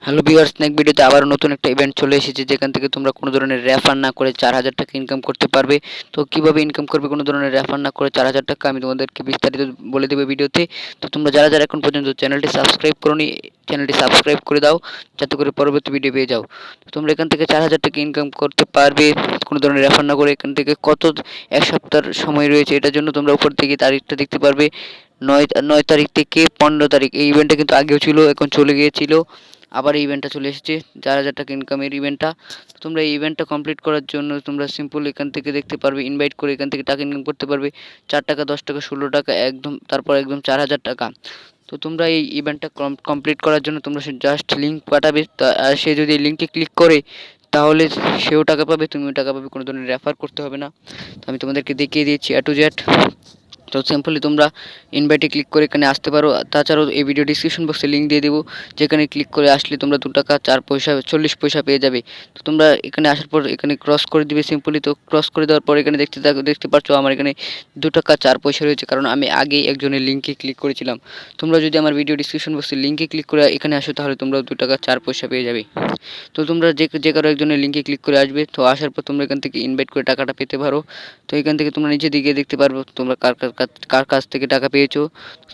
Hello viewers, snack ভিডিওতে আবার নতুন একটা ইভেন্ট চলে এসেছে, যেখান থেকে তোমরা কোনো ধরনের রেফার না করে 4000 টাকা ইনকাম করতে পারবে। তো কিভাবে ইনকাম করবে কোনো ধরনের রেফার না করে 4000 টাকা, আমি তোমাদেরকে বিস্তারিত বলে দেবো ভিডিওতে। তো তোমরা যারা যারা এখন পর্যন্ত চ্যানেলটি সাবস্ক্রাইব করোনি, চ্যানেলটি সাবস্ক্রাইব করে দাও, যাতে করে পরবর্তী ভিডিও পেয়ে যাও। তো তোমরা এখান থেকে 4000 টাকা ইনকাম করতে পারবে কোনো ধরনের রেফার না করে। এখান থেকে কত এক সপ্তাহের সময় রয়েছে, এটার জন্য তোমরা উপর থেকে তারিখটা দেখতে পারবে। 9 তারিখ থেকে 15 তারিখ, এই ইভেন্টটা কিন্তু আগেও ছিল, এখন চলে গিয়েছিল, আবার এই ইভেন্টটা চলে এসেছে 4000 টাকা ইনকামের ইভেন্টটা। তো তোমরা এই ইভেন্টটা কমপ্লিট করার জন্য তোমরা সিম্পল এখান থেকে দেখতে পারবে ইনভাইট করে এখান থেকে টাকা ইনকাম করতে পারবে। 4 টাকা, 10 টাকা, 16 টাকা, একদম তারপর একদম 4000 টাকা। তো তোমরা এই ইভেন্টটা কমপ্লিট করার জন্য তোমরা জাস্ট লিঙ্ক পাঠাবে, আর সে যদি লিঙ্কে ক্লিক করে তাহলে সেও টাকা পাবে, তুমিও টাকা পাবে, কোনো ধরনের রেফার করতে হবে না। তো আমি তোমাদেরকে দেখিয়ে দিয়েছি A to Z। তো সিম্পলি তোমরা ইনভাইটে ক্লিক করে এখানে আসতে পারো। তাছাড়াও এই ভিডিও ডিসক্রিপশন বক্সে লিঙ্ক দিয়ে দেবো, যেখানে ক্লিক করে আসলে তোমরা 2 টাকা 4 পয়সা 40 পয়সা পেয়ে যাবে। তো তোমরা এখানে আসার পর এখানে ক্রস করে দিবে সিম্পলি। তো ক্রস করে দেওয়ার পর এখানে দেখতে পাচ্ছ আমার এখানে 2 টাকা 4 পয়সা রয়েছে, কারণ আমি আগেই একজনের লিঙ্কে ক্লিক করেছিলাম। তোমরা যদি আমার ভিডিও ডিসক্রিপশন বক্সে লিঙ্কে ক্লিক করে এখানে আসো, তাহলে তোমরা 2 টাকা 4 পয়সা পেয়ে যাবে। তো তোমরা যে কারো একজনের লিঙ্কে ক্লিক করে আসবে, তো আসার পর তোমরা এখান থেকে ইনভাইট করে টাকাটা পেতে পারো। তো এখান থেকে তোমরা নিচে দিকে দেখতে পারবো তোমরা কার কাছ থেকে টাকা পেয়েছো।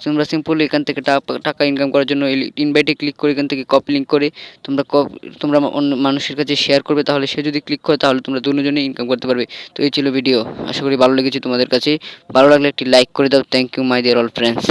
তোমরা সিম্পলি এখান থেকে টাকা ইনকাম করার জন্য ইনভাইটে ক্লিক করে এখান থেকে কপি লিঙ্ক করে তোমরা অন্য মানুষের কাছে শেয়ার করবে, তাহলে সে যদি ক্লিক করে তাহলে তোমরা দুজনেই ইনকাম করতে পারবে। তো এই ছিল ভিডিও, আশা করি ভালো লেগেছে তোমাদের কাছে। ভালো লাগলে একটি লাইক করে দাও। Thank you my dear all friends.